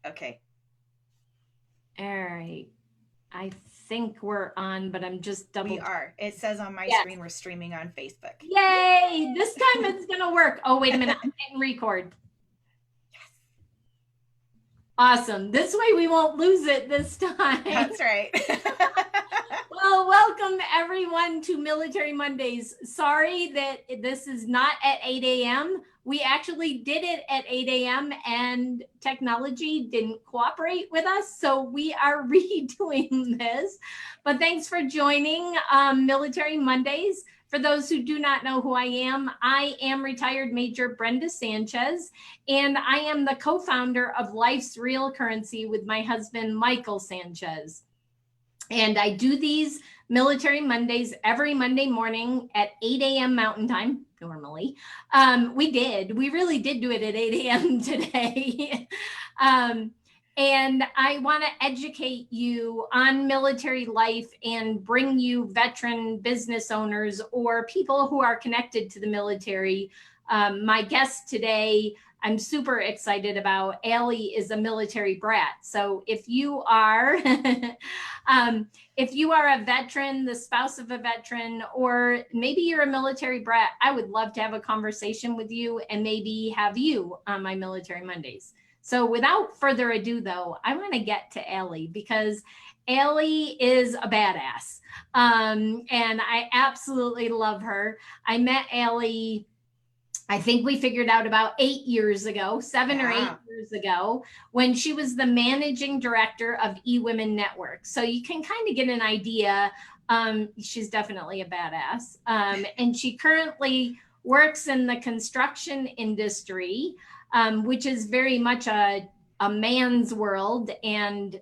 Okay. All right. I think we're on, but I'm just We double checking. are. It says on my Yes. screen we're streaming on Facebook. Yay! This time it's gonna work. Oh, wait a minute. I'm hitting record. Yes. Awesome. This way we won't lose it this time. That's right. Well, welcome everyone to Military Mondays. Sorry that this is not at 8 a.m. We actually did it at 8 a.m. and technology didn't cooperate with us. So we are redoing this. But thanks for joining Military Mondays. For those who do not know who I am retired Major Brenda Sanchez, and I am the co founder of Life's Real Currency with my husband, Michael Sanchez. And I do these Military Mondays every Monday morning at 8 a.m. Mountain Time, normally. We really did do it at 8 a.m. today. And I want to educate you on military life and bring you veteran business owners or people who are connected to the military. My guest today, I'm super excited about. Allie is a military brat. So if you are if you are a veteran, the spouse of a veteran, or maybe you're a military brat, I would love to have a conversation with you and maybe have you on my Military Mondays. So without further ado, though, I want to get to Allie because Allie is a badass. And I absolutely love her. I met Allie, I think we figured out about 8 years ago, 7 or 8 Yeah. years ago, when she was the managing director of eWomen Network. So you can kind of get an idea. She's definitely a badass. And she currently works in the construction industry, which is very much a man's world. And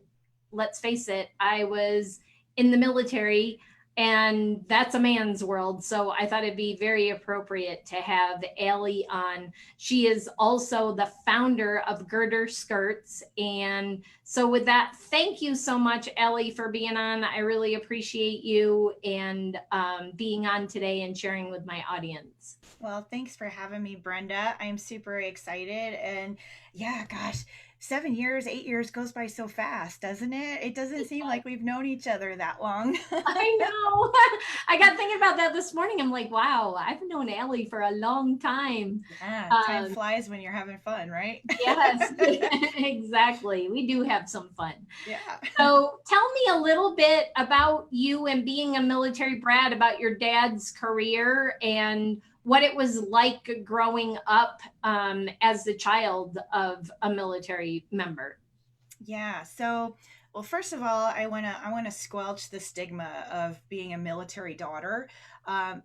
let's face it, I was in the military and that's a man's world. So I thought it'd be very appropriate to have Allie on. She is also the founder of Girder Skirts. And so, with that, thank you so much, Allie, for being on. I really appreciate you and being on today and sharing with my audience. Well, thanks for having me, Brenda. I'm super excited. And yeah, gosh, 7 years, 8 years goes by so fast, doesn't it? It doesn't seem like we've known each other that long. I know. I got thinking about that this morning. I'm like, wow, I've known Allie for a long time. Yeah, time Um, flies when you're having fun, right? yes, exactly. We do have some fun. Yeah. So tell me a little bit about you and being a military brat, about your dad's career and what it was like growing up as the child of a military member. Yeah. So, well, first of all, I wanna squelch the stigma of being a military daughter,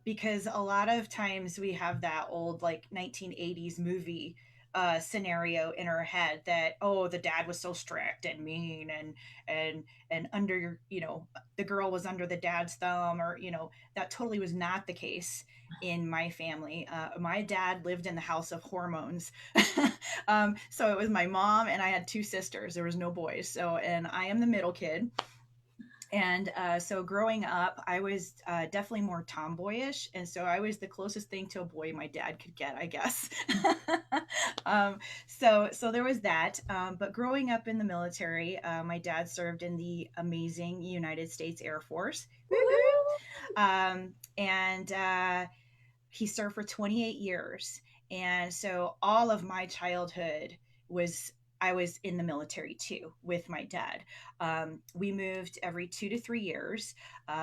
because a lot of times we have that old like 1980s movie scenario in our head that, oh, the dad was so strict and mean and under, the girl was under the dad's thumb, or that totally was not the case in my family. My dad lived in the house of hormones. So it was my mom and I had two sisters. There was no boys. So, and I am the middle kid. And so growing up, I was definitely more tomboyish. And so I was the closest thing to a boy my dad could get, I guess. um, so there was that. But growing up in the military, my dad served in the amazing United States Air Force. And he served for 28 years. And so all of my childhood was, I was in the military too with my dad. We moved every 2 to 3 years.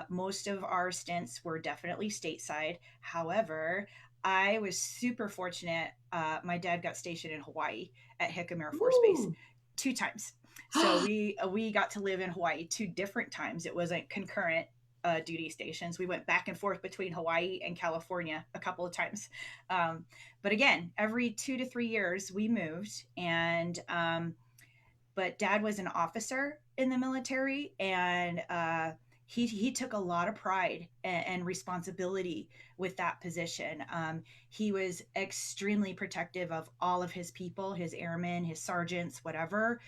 Most of our stints were definitely stateside. However, I was super fortunate. My dad got stationed in Hawaii at Hickam Air Force Base Ooh. 2 times. So we got to live in Hawaii 2 different times. It wasn't concurrent duty stations. We went back and forth between Hawaii and California a couple of times. But again, every 2 to 3 years we moved. And but dad was an officer in the military, and he took a lot of pride and responsibility with that position. He was extremely protective of all of his people, his airmen, his sergeants, whatever.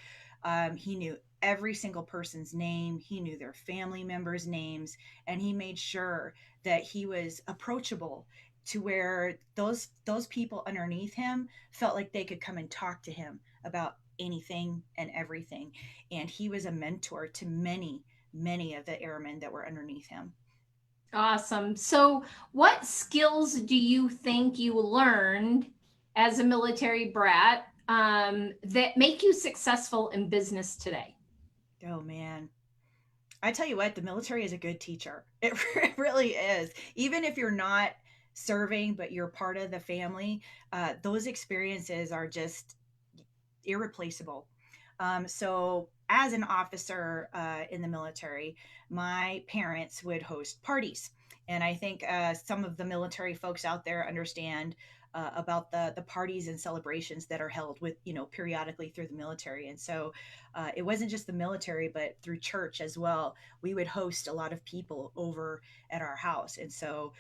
He knew every single person's name. He knew their family members' names, and he made sure that he was approachable to where those people underneath him felt like they could come and talk to him about anything and everything. And he was a mentor to many, many of the airmen that were underneath him. Awesome. So, what skills do you think you learned as a military brat that make you successful in business today? Oh, man. I tell you what, the military is a good teacher. It really is. Even if you're not serving, but you're part of the family, those experiences are just irreplaceable. So, as an officer in the military, my parents would host parties. And I think some of the military folks out there understand about the parties and celebrations that are held with, periodically through the military. And so it wasn't just the military, but through church as well. We would host a lot of people over at our house. And so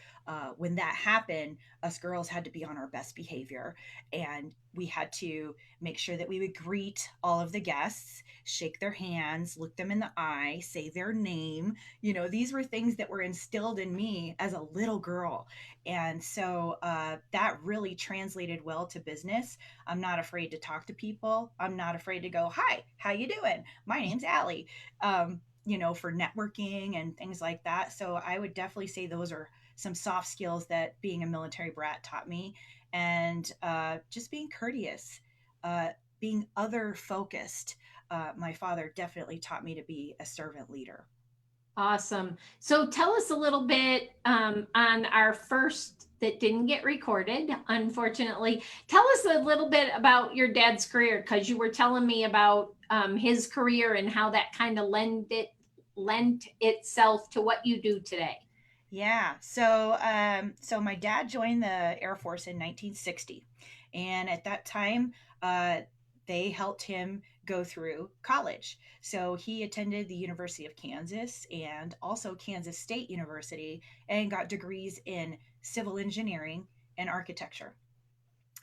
when that happened, us girls had to be on our best behavior. And we had to make sure that we would greet all of the guests, shake their hands, look them in the eye, say their name. These were things that were instilled in me as a little girl. And so that really translated well to business. I'm not afraid to talk to people. I'm not afraid to go, hi, how you doing? My name's Allie. For networking and things like that. So I would definitely say those are some soft skills that being a military brat taught me. And just being courteous, being other focused. My father definitely taught me to be a servant leader. Awesome. So tell us a little bit on our first that didn't get recorded, unfortunately. Tell us a little bit about your dad's career, because you were telling me about his career and how that kind of lent itself to what you do today. Yeah. So my dad joined the Air Force in 1960, and at that time, they helped him go through college. So he attended the University of Kansas and also Kansas State University and got degrees in civil engineering and architecture.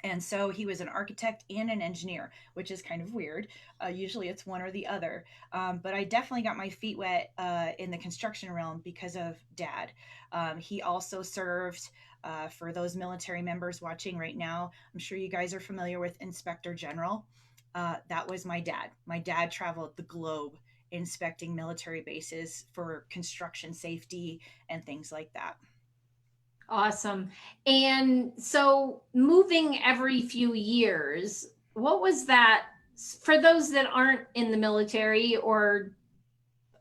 And so he was an architect and an engineer, which is kind of weird. Usually it's one or the other. But I definitely got my feet wet in the construction realm because of dad. He also served, for those military members watching right now, I'm sure you guys are familiar with Inspector General. That was my dad. My dad traveled the globe inspecting military bases for construction safety and things like that. Awesome. And so moving every few years, what was that for those that aren't in the military or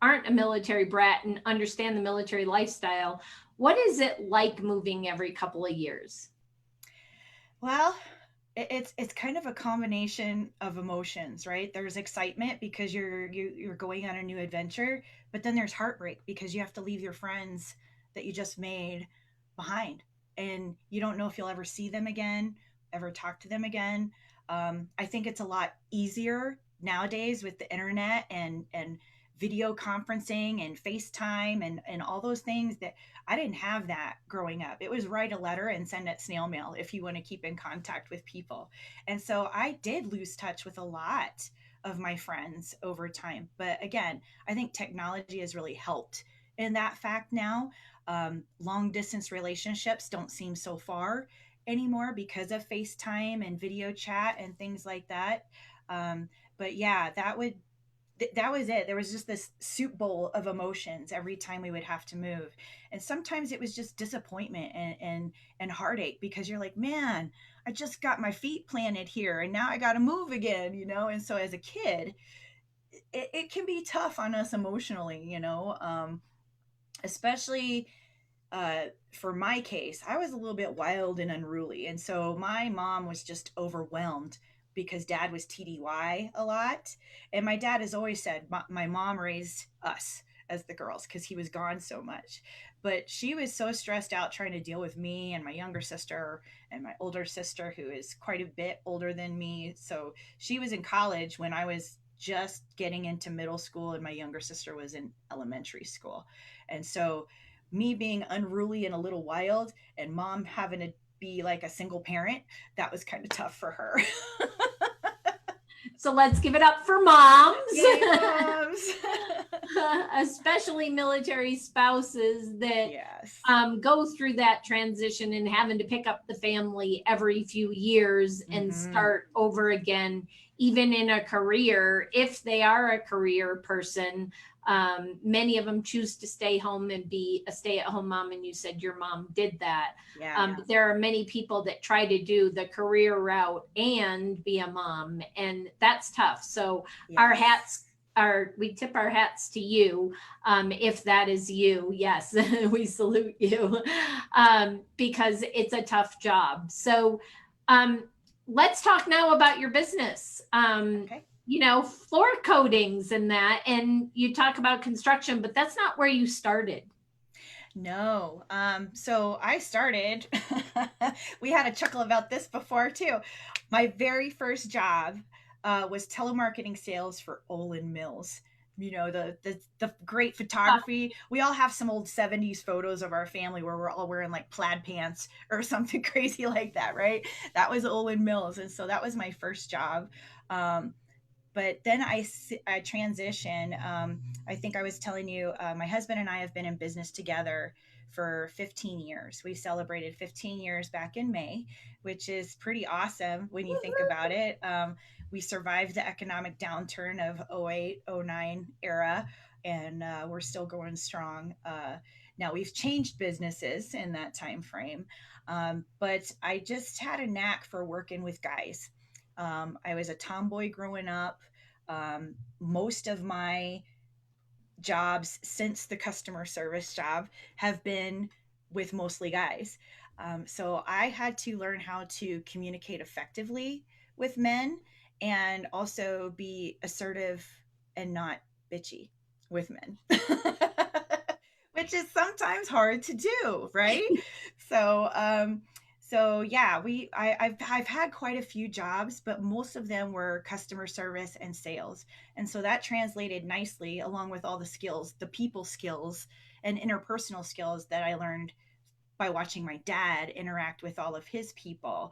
aren't a military brat and understand the military lifestyle? What is it like moving every couple of years? Well, it's kind of a combination of emotions, right? There's excitement because you're going on a new adventure, but then there's heartbreak because you have to leave your friends that you just made behind, and you don't know if you'll ever see them again, ever talk to them again. I think it's a lot easier nowadays with the internet and video conferencing and FaceTime and all those things that I didn't have that growing up. It was write a letter and send it snail mail if you want to keep in contact with people. And so I did lose touch with a lot of my friends over time. But again, I think technology has really helped in that fact now. Long distance relationships don't seem so far anymore because of FaceTime and video chat and things like that. But yeah, that was it. There was just this soup bowl of emotions every time we would have to move. And sometimes it was just disappointment and heartache because you're like, man, I just got my feet planted here and now I got to move again. And so as a kid, it can be tough on us emotionally, especially for my case, I was a little bit wild and unruly. And so my mom was just overwhelmed because dad was TDY a lot. And my dad has always said, my mom raised us as the girls because he was gone so much. But she was so stressed out trying to deal with me and my younger sister and my older sister, who is quite a bit older than me. So she was in college when I was just getting into middle school, and my younger sister was in elementary school. And so me being unruly and a little wild and mom having to be like a single parent, that was kind of tough for her. So let's give it up for moms. Yay, moms. especially military spouses that Yes. go through that transition and having to pick up the family every few years and Mm-hmm. start over again, even in a career, if they are a career person. Many of them choose to stay home and be a stay at home mom. And you said your mom did that. Yeah. But there are many people that try to do the career route and be a mom, and that's tough. So our Yes. hats are, we tip our hats to you. If that is you, yes, we salute you, because it's a tough job. So um, let's talk now about your business. Okay. Floor coatings and that, and you talk about construction, but that's not where you started. No. So I started, we had a chuckle about this before too. My very first job was telemarketing sales for Olin Mills. You know, the great photography. We all have some old 70s photos of our family where we're all wearing like plaid pants or something crazy like that, right? That was Olin Mills. And so that was my first job. Um, but then I transitioned. I think I was telling you, my husband and I have been in business together for 15 years. We celebrated 15 years back in May, which is pretty awesome when you think about it. We survived the economic downturn of 08, 09 era, and we're still going strong. Now we've changed businesses in that time frame, but I just had a knack for working with guys. I was a tomboy growing up. Most of my jobs since the customer service job have been with mostly guys. So I had to learn how to communicate effectively with men and also be assertive and not bitchy with men. Which is sometimes hard to do, right? So, so yeah, I've had quite a few jobs, but most of them were customer service and sales, and so that translated nicely along with all the skills, the people skills and interpersonal skills that I learned by watching my dad interact with all of his people.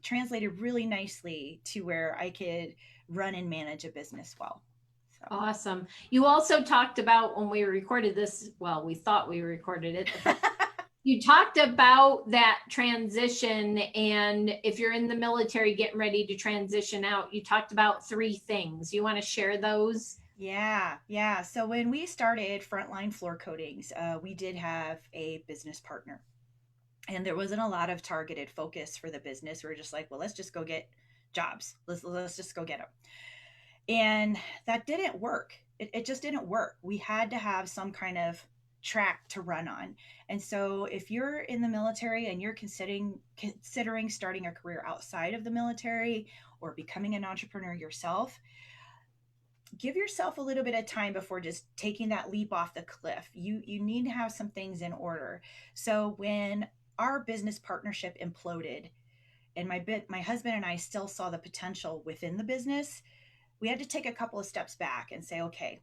Translated really nicely to where I could run and manage a business well. So. Awesome. You also talked about when we recorded this, well, we thought we recorded it. You talked about that transition, and if you're in the military getting ready to transition out, you talked about three things. You want to share those? Yeah, yeah. So when we started Frontline Floor Coatings, we did have a business partner, and there wasn't a lot of targeted focus for the business. We were just like, well, let's just go get jobs. Let's just go get them, and that didn't work. It just didn't work. We had to have some kind of track to run on. And so if you're in the military and you're considering starting a career outside of the military or becoming an entrepreneur yourself, give yourself a little bit of time before just taking that leap off the cliff. You need to have some things in order. So when our business partnership imploded and my husband and I still saw the potential within the business, we had to take a couple of steps back and say, okay,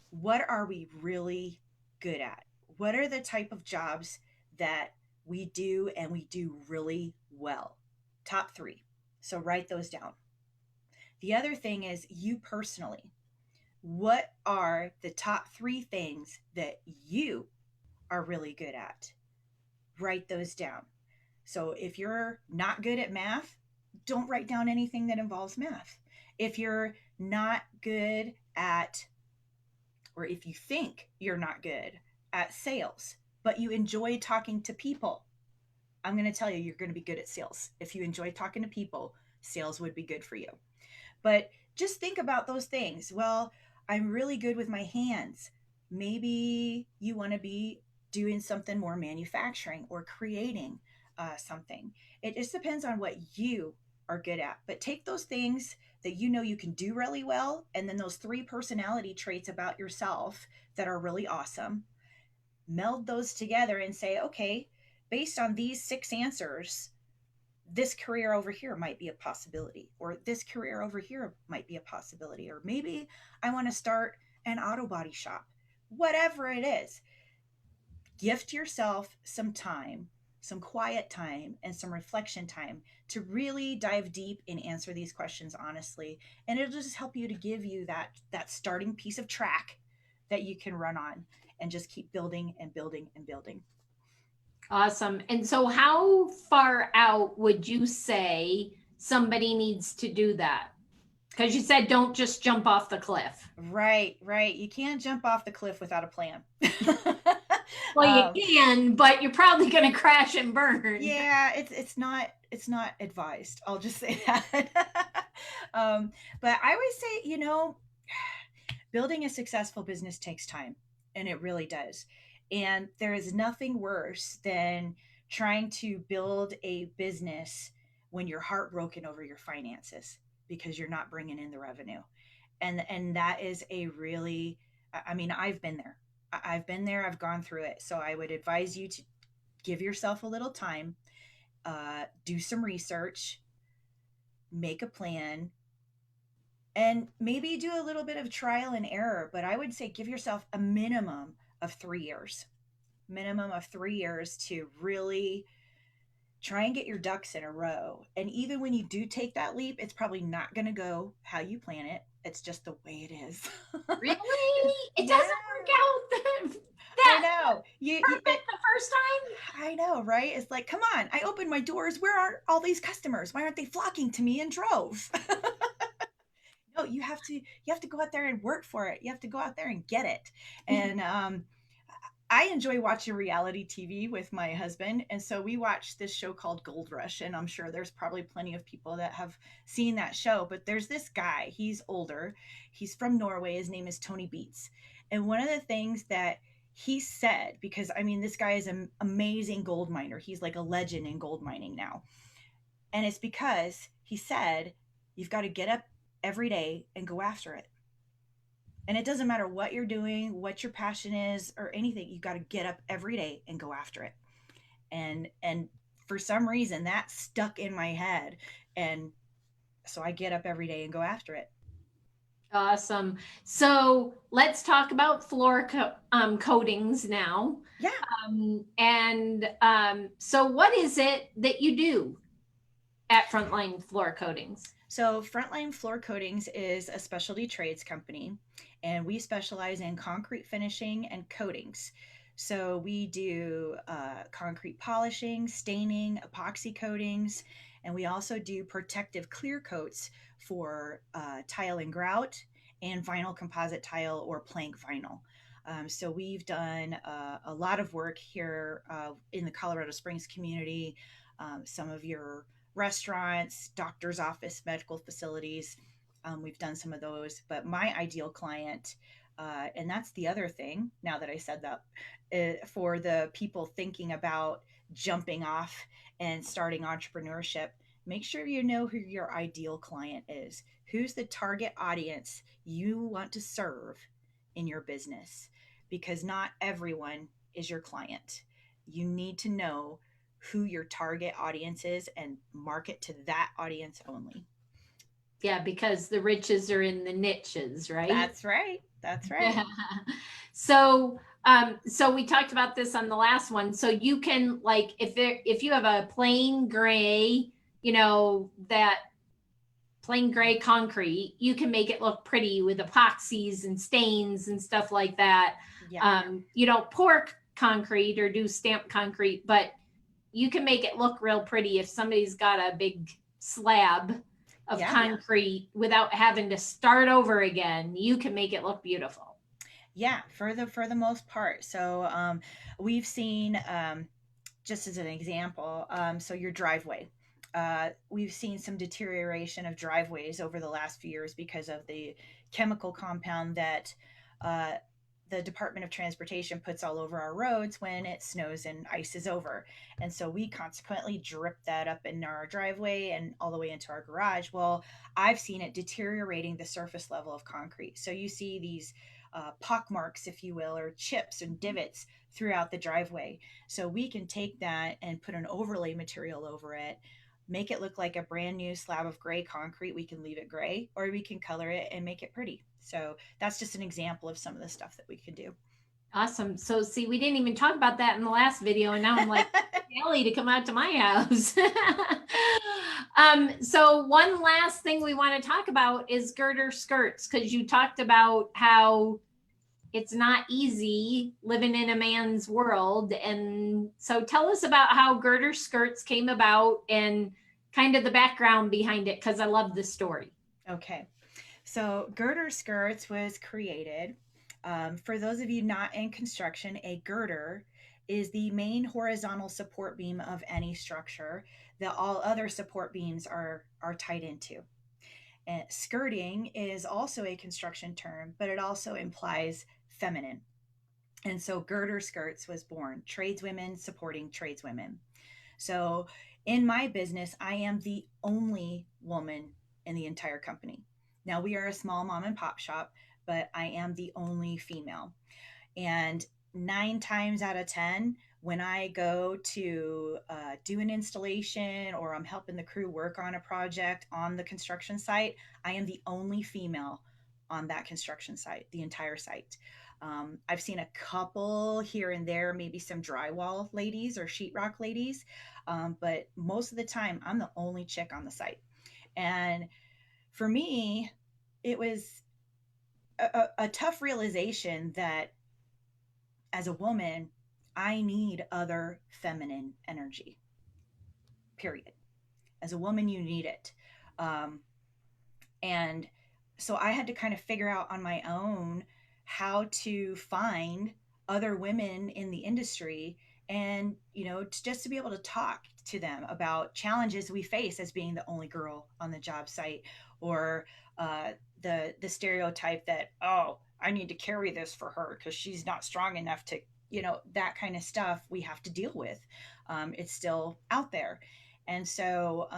what are we really good at? What are the type of jobs that we do and we do really well? Top 3. So write those down. The other thing is you personally. What are the top 3 things that you are really good at? Write those down. So if you're not good at math, don't write down anything that involves math. If you're not good at, or if you think you're not good at sales, but you enjoy talking to people, I'm going to tell you, you're going to be good at sales. If you enjoy talking to people, sales would be good for you. But just think about those things. Well, I'm really good with my hands. Maybe you want to be doing something more manufacturing or creating something. It just depends on what you are good at. But take those things that you know you can do really well, and then those 3 personality traits about yourself that are really awesome, meld those together and say, okay, based on these 6 answers, this career over here might be a possibility, or this career over here might be a possibility, or maybe I want to start an auto body shop. Whatever it is, gift yourself some time, some quiet time, and some reflection time to really dive deep and answer these questions honestly. And it'll just help you to give you that starting piece of track that you can run on and just keep building and building and building. Awesome. And so how far out would you say somebody needs to do that? Because you said don't just jump off the cliff. Right, right. You can't jump off the cliff without a plan. Well, you can, but you're probably going to crash and burn. Yeah, it's not advised. I'll just say that. But I always say, building a successful business takes time, and it really does. And there is nothing worse than trying to build a business when you're heartbroken over your finances because you're not bringing in the revenue. And that is a really, I mean, I've been there. I've been there. I've gone through it. So I would advise you to give yourself a little time, do some research, make a plan, and maybe do a little bit of trial and error. But I would say give yourself a of 3 years, minimum of 3 years to really try and get your ducks in a row. And even when you do take that leap, it's probably not going to go how you plan it. It's just the way it is. Really? It Yeah. doesn't work out I know. perfect the first time? I know, right? It's like, come on, I opened my doors. Where are all these customers? Why aren't they flocking to me in droves? No, you have to go out there and work for it. You have to go out there and get it. And I enjoy watching reality TV with my husband, and so we watch this show called Gold Rush, and I'm sure there's probably plenty of people that have seen that show. But there's this guy. He's older. He's from Norway. His name is Tony Beats, and one of the things that he said, because I mean, this guy is an amazing gold miner. He's like a legend in gold mining now, and it's because he said you've got to get up every day and go after it. And it doesn't matter what you're doing, what your passion is, or anything. You got to get up every day and go after it. And for some reason that stuck in my head, and so I get up every day and go after it. Awesome. So let's talk about coatings now. Yeah. So what is it that you do at Frontline Floor Coatings? So Frontline Floor Coatings is a specialty trades company, and we specialize in concrete finishing and coatings. So we do concrete polishing, staining, epoxy coatings, and we also do protective clear coats for tile and grout and vinyl composite tile or plank vinyl. So we've done a lot of work here in the Colorado Springs community. Some of your restaurants, doctor's office, medical facilities. We've done some of those, but my ideal client, and that's the other thing, now that I said that, for the people thinking about jumping off and starting entrepreneurship, make sure you know who your ideal client is. Who's the target audience you want to serve in your business? Because not everyone is your client. You need to know who your target audience is and market to that audience only. Yeah, because the riches are in the niches, right? That's right. That's right. So we talked about this on the last one. So you can, like, if you have a plain gray, that plain gray concrete, you can make it look pretty with epoxies and stains and stuff like that. Yeah. You don't pour concrete or do stamped concrete, but you can make it look real pretty if somebody's got a big slab of concrete without having to start over again. You can make it look beautiful. Yeah, for the most part. So we've seen, just as an example, so your driveway. We've seen some deterioration of driveways over the last few years because of the chemical compound that the Department of Transportation puts all over our roads when it snows and ice is over. And so we consequently drip that up in our driveway and all the way into our garage. Well, I've seen it deteriorating the surface level of concrete. So you see these pock marks, if you will, or chips and divots throughout the driveway. So we can take that and put an overlay material over it, make it look like a brand new slab of gray concrete. We can leave it gray, or we can color it and make it pretty. So that's just an example of some of the stuff that we can do. Awesome. So see, we didn't even talk about that in the last video, and now I'm like, Ellie to come out to my house. So one last thing we want to talk about is Girder Skirts, because you talked about how it's not easy living in a man's world. And so tell us about how Girder Skirts came about and kind of the background behind it, because I love this story. Okay. So, girder skirts was created. For those of you not in construction, a girder is the main horizontal support beam of any structure that all other support beams are tied into. And skirting is also a construction term, but it also implies feminine. And so Girder Skirts was born, tradeswomen supporting tradeswomen. So in my business, I am the only woman in the entire company. Now we are a small mom and pop shop, but I am the only female. And 9 times out of 10, when I go to do an installation or I'm helping the crew work on a project on the construction site, I am the only female on that construction site, the entire site. I've seen a couple here and there, maybe some drywall ladies or sheetrock ladies, but most of the time, I'm the only chick on the site. And for me, it was a tough realization that as a woman, I need other feminine energy, period. As a woman, you need it. Um, and so I had to kind of figure out on my own how to find other women in the industry and, just to be able to talk to them about challenges we face as being the only girl on the job site, or uh, the stereotype that, oh, I need to carry this for her because she's not strong enough to, that kind of stuff we have to deal with. It's still out there. And so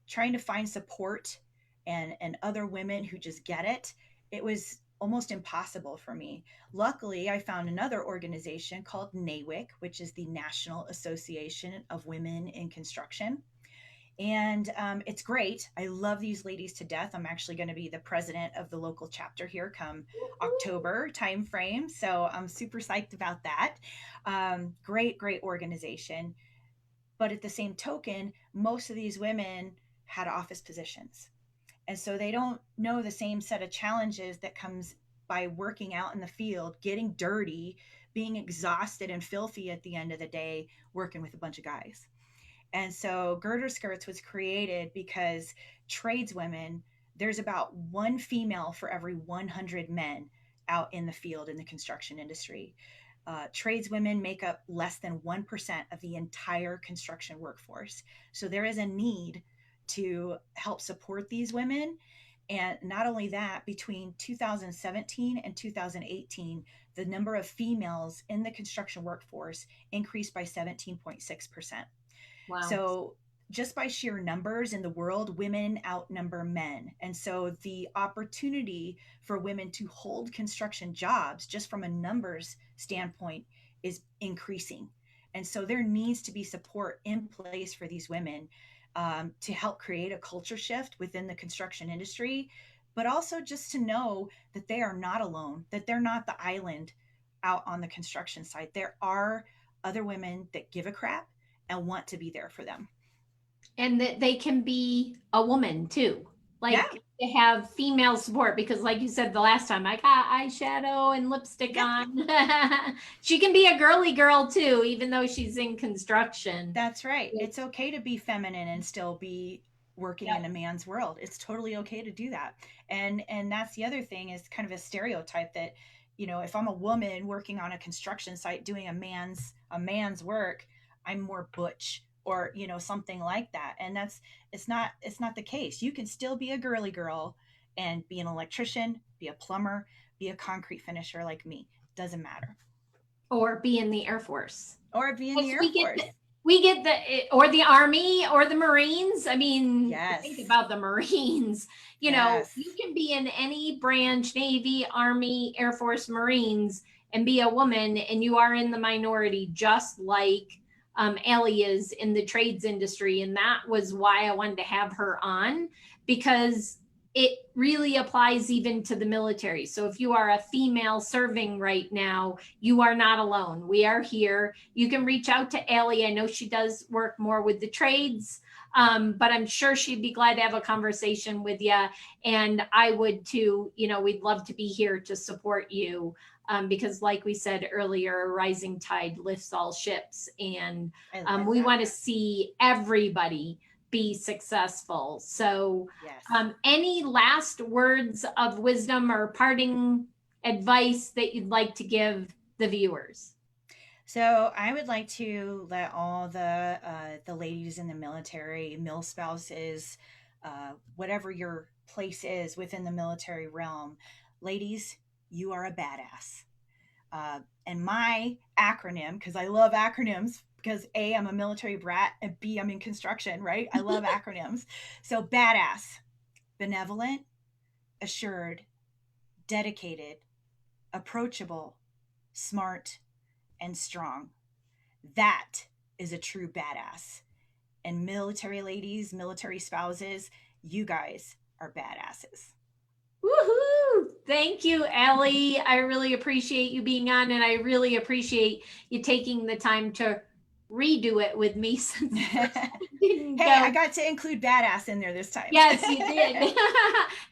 trying to find support and other women who just get it, it was almost impossible for me. Luckily, I found another organization called NAWIC, which is the National Association of Women in Construction. And it's great. I love these ladies to death. I'm actually going to be the president of the local chapter here come October timeframe. So I'm super psyched about that. Great, great organization. But at the same token, most of these women had office positions. And so they don't know the same set of challenges that comes by working out in the field, getting dirty, being exhausted and filthy at the end of the day, working with a bunch of guys. And so Girder Skirts was created because tradeswomen, there's about one female for every 100 men out in the field in the construction industry. Tradeswomen make up less than 1% of the entire construction workforce. So there is a need to help support these women. And not only that, between 2017 and 2018, the number of females in the construction workforce increased by 17.6%. Wow. So just by sheer numbers in the world, women outnumber men. And so the opportunity for women to hold construction jobs, just from a numbers standpoint, is increasing. And so there needs to be support in place for these women to help create a culture shift within the construction industry, but also just to know that they are not alone, that they're not the island out on the construction site. There are other women that give a crap and want to be there for them. And that they can be a woman too. Yeah, Like to have female support, because like you said the last time, I got eyeshadow and lipstick yeah, on. She can be a girly girl too, even though she's in construction. that's right. It's okay to be feminine and still be working Yep. in a man's world. It's totally okay to do that. And that's the other thing, is kind of a stereotype that, if I'm a woman working on a construction site doing a man's work, I'm more butch, or something like that. And it's not the case. You can still be a girly girl and be an electrician, be a plumber, be a concrete finisher like me. Doesn't matter. Or be in the Air Force. Or be in the Because Air Force. we get or the Army or the Marines. I mean, think Yes. about the Marines. You Yes. can be in any branch: Navy, Army, Air Force, Marines, and be a woman, and you are in the minority, just like Allie is in the trades industry. And that was why I wanted to have her on, because it really applies even to the military. So if you are a female serving right now, you are not alone. We are here. You can reach out to Allie. I know she does work more with the trades, but I'm sure she'd be glad to have a conversation with you. And I would too. We'd love to be here to support you. because like we said earlier, a rising tide lifts all ships. And I love we that. want to see everybody be successful. So, Yes. any last words of wisdom or parting advice that you'd like to give the viewers? So I would like to let all the ladies in the military, mil spouses, whatever your place is within the military realm, ladies, you are a badass. And my acronym, because I love acronyms, because A, I'm a military brat, and B, I'm in construction, right? I love acronyms. So badass, benevolent, assured, dedicated, approachable, smart, and strong. That is a true badass. And military ladies, military spouses, you guys are badasses. Woohoo! Thank you, Ellie. I really appreciate you being on, and I really appreciate you taking the time to redo it with me since the first Hey, one didn't I go. got to include badass in there this time. Yes, you did.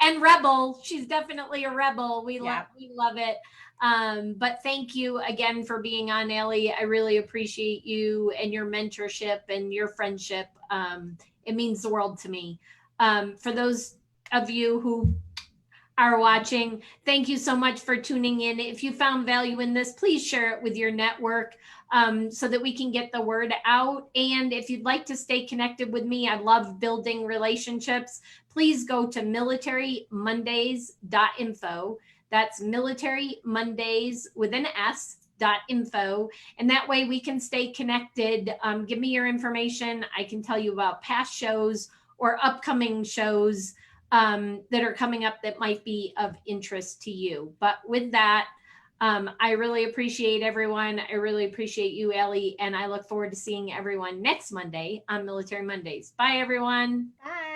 And rebel. She's definitely a rebel. Yeah. We love it. But thank you again for being on, Ellie. I really appreciate you and your mentorship and your friendship. It means the world to me. For those of you who are watching, thank you so much for tuning in. If you found value in this, please share it with your network, so that we can get the word out. And if you'd like to stay connected with me, I love building relationships. Please go to militarymondays.info. That's militarymondays with an S.info. And that way we can stay connected. Give me your information. I can tell you about past shows or upcoming shows that are coming up that might be of interest to you. But with that, I really appreciate everyone. I really appreciate you, Ellie, and I look forward to seeing everyone next Monday on Military Mondays. Bye, everyone. Bye.